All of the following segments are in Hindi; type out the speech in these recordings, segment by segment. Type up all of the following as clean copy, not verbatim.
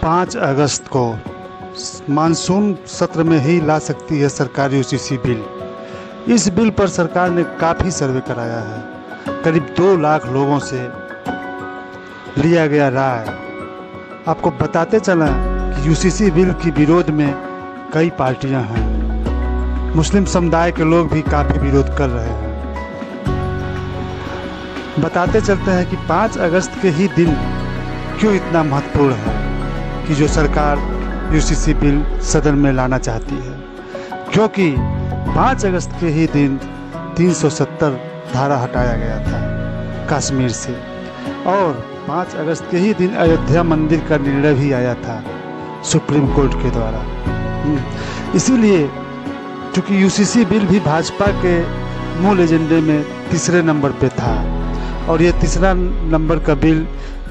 5 अगस्त को मानसून सत्र में ही ला सकती है सरकार यूसीसी बिल। इस बिल पर सरकार ने काफ़ी सर्वे कराया है। करीब 2 लाख लोगों से लिया गया राय। आपको बताते चलें कि यूसीसी बिल के विरोध में कई पार्टियां हैं। मुस्लिम समुदाय के लोग भी काफ़ी विरोध कर रहे हैं। बताते चलते हैं कि 5 अगस्त के ही दिन क्यों इतना महत्वपूर्ण है कि जो सरकार यूसीसी बिल सदन में लाना चाहती है, क्योंकि 5 अगस्त के ही दिन 370 धारा हटाया गया था कश्मीर से, और 5 अगस्त के ही दिन अयोध्या मंदिर का निर्णय भी आया था सुप्रीम कोर्ट के द्वारा। इसीलिए चूँकि यूसीसी बिल भी भाजपा के मूल एजेंडे में तीसरे नंबर पे था, और ये तीसरा नंबर का बिल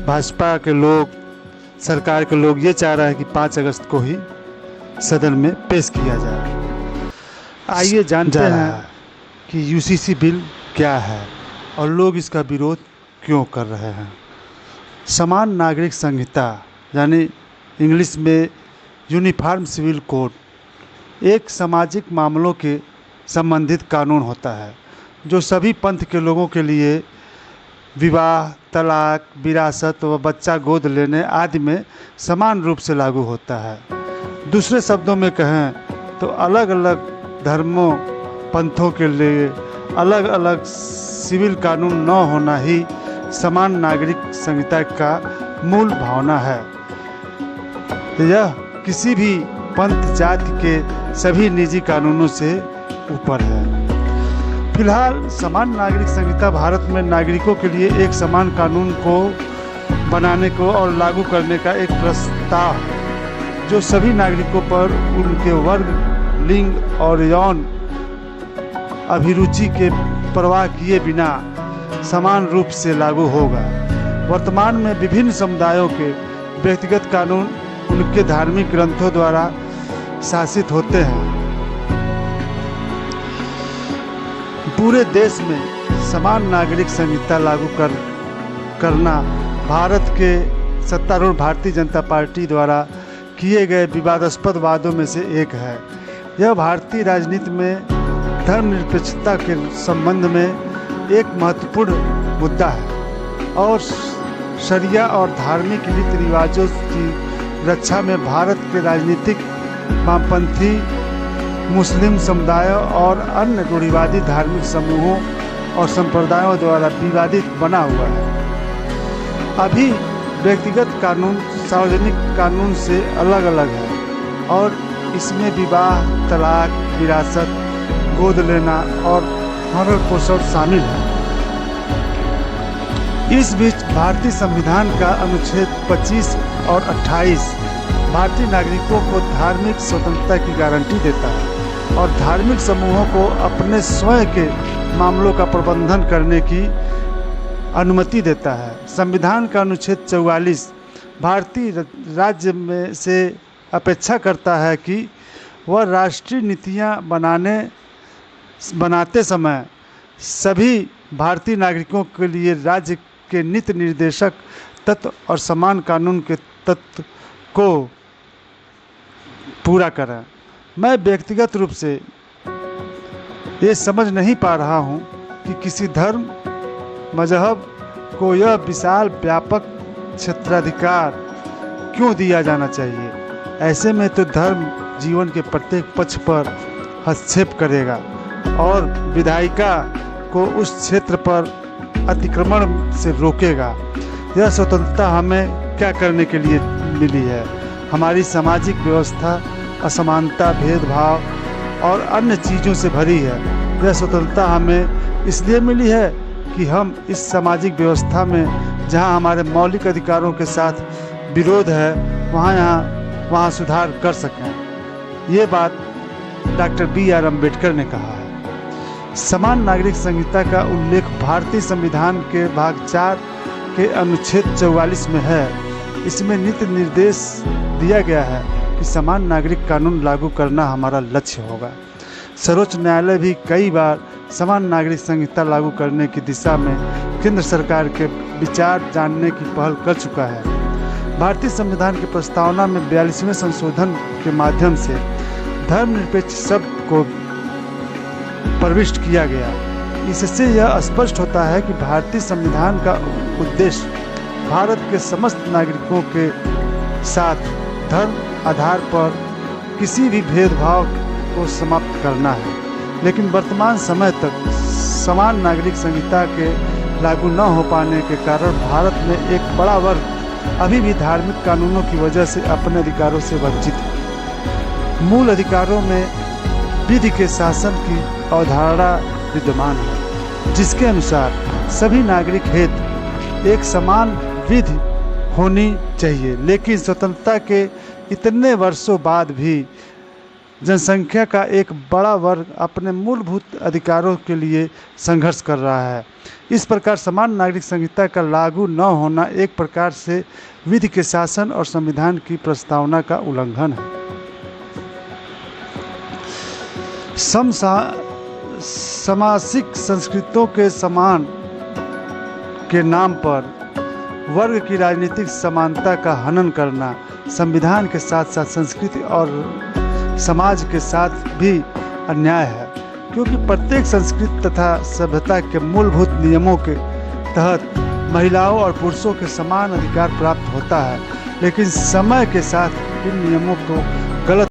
भाजपा के लोग, सरकार के लोग ये चाह रहे हैं कि 5 अगस्त को ही सदन में पेश किया जाए। आइए जानते हैं कि यूसीसी बिल क्या है और लोग इसका विरोध क्यों कर रहे हैं। समान नागरिक संहिता यानी इंग्लिश में यूनिफॉर्म सिविल कोड एक सामाजिक मामलों के संबंधित कानून होता है जो सभी पंथ के लोगों के लिए विवाह, तलाक, विरासत व बच्चा गोद लेने आदि में समान रूप से लागू होता है। दूसरे शब्दों में कहें तो अलग अलग धर्मों, पंथों के लिए अलग अलग सिविल कानून न होना ही समान नागरिक संहिता का मूल भावना है। यह किसी भी पंथ जाति के सभी निजी कानूनों से ऊपर है। फिलहाल समान नागरिक संहिता भारत में नागरिकों के लिए एक समान कानून को बनाने को और लागू करने का एक प्रस्ताव है जो सभी नागरिकों पर उनके वर्ग, लिंग और यौन अभिरुचि के परवाह किए बिना समान रूप से लागू होगा। वर्तमान में विभिन्न समुदायों के व्यक्तिगत कानून उनके धार्मिक ग्रंथों द्वारा शासित होते हैं। पूरे देश में समान नागरिक संहिता लागू करना भारत के सत्तारूढ़ भारतीय जनता पार्टी द्वारा किए गए विवादास्पद वादों में से एक है। यह भारतीय राजनीति में धर्मनिरपेक्षता के संबंध में एक महत्वपूर्ण मुद्दा है और शरिया और धार्मिक रीति रिवाजों की रक्षा में भारत के राजनीतिक वामपंथी मुस्लिम समुदायों और अन्य रूढ़िवादी धार्मिक समूहों और संप्रदायों द्वारा विवादित बना हुआ है। अभी व्यक्तिगत कानून सार्वजनिक कानून से अलग अलग है और इसमें विवाह, तलाक, विरासत, गोद लेना और भरण पोषण शामिल है। इस बीच भारतीय संविधान का अनुच्छेद 25 और 28 भारतीय नागरिकों को धार्मिक स्वतंत्रता की गारंटी देता है और धार्मिक समूहों को अपने स्वयं के मामलों का प्रबंधन करने की अनुमति देता है। संविधान का अनुच्छेद 44 भारतीय राज्य में से अपेक्षा करता है कि वह राष्ट्रीय नीतियां बनाते समय सभी भारतीय नागरिकों के लिए राज्य के नीति निर्देशक तत्व और समान कानून के तत्व को पूरा करें। मैं व्यक्तिगत रूप से ये समझ नहीं पा रहा हूँ कि किसी धर्म, मजहब को यह विशाल व्यापक क्षेत्राधिकार क्यों दिया जाना चाहिए। ऐसे में तो धर्म जीवन के प्रत्येक पक्ष पर हस्तक्षेप करेगा और विधायिका को उस क्षेत्र पर अतिक्रमण से रोकेगा। यह स्वतंत्रता हमें क्या करने के लिए मिली है? हमारी सामाजिक व्यवस्था असमानता, भेदभाव और अन्य चीज़ों से भरी है। यह स्वतंत्रता हमें इसलिए मिली है कि हम इस सामाजिक व्यवस्था में जहां हमारे मौलिक अधिकारों के साथ विरोध है वहां सुधार कर सकें। ये बात डॉक्टर B.R. अम्बेडकर ने कहा है। समान नागरिक संहिता का उल्लेख भारतीय संविधान के भाग 4 के अनुच्छेद 44 में है। इसमें नीति निर्देश दिया गया है कि समान नागरिक कानून लागू करना हमारा लक्ष्य होगा। सर्वोच्च न्यायालय भी कई बार समान नागरिक संहिता लागू करने की दिशा में केंद्र सरकार के विचार जानने की पहल कर चुका है। भारतीय संविधान की प्रस्तावना में 42वें संशोधन के माध्यम से धर्मनिरपेक्ष शब्द को प्रविष्ट किया गया। इससे यह स्पष्ट होता है कि भारतीय संविधान का उद्देश्य भारत के समस्त नागरिकों के साथ धर्म आधार पर किसी भी भेदभाव को समाप्त करना है। लेकिन वर्तमान समय तक समान नागरिक संहिता के लागू न हो पाने के कारण भारत में एक बड़ा वर्ग अभी भी धार्मिक कानूनों की वजह से अपने अधिकारों से वंचित है। मूल अधिकारों में विधि के शासन की अवधारणा विद्यमान है, जिसके अनुसार सभी नागरिक हेतु एक समान विधि होनी चाहिए। लेकिन स्वतंत्रता के इतने वर्षों बाद भी जनसंख्या का एक बड़ा वर्ग अपने मूलभूत अधिकारों के लिए संघर्ष कर रहा है। इस प्रकार समान नागरिक संहिता का लागू न होना एक प्रकार से विधि के शासन और संविधान की प्रस्तावना का उल्लंघन है। समसामयिक संस्कृतियों के समान के नाम पर वर्ग की राजनीतिक समानता का हनन करना संविधान के साथ साथ संस्कृति और समाज के साथ भी अन्याय है, क्योंकि प्रत्येक संस्कृति तथा सभ्यता के मूलभूत नियमों के तहत महिलाओं और पुरुषों के समान अधिकार प्राप्त होता है। लेकिन समय के साथ इन नियमों को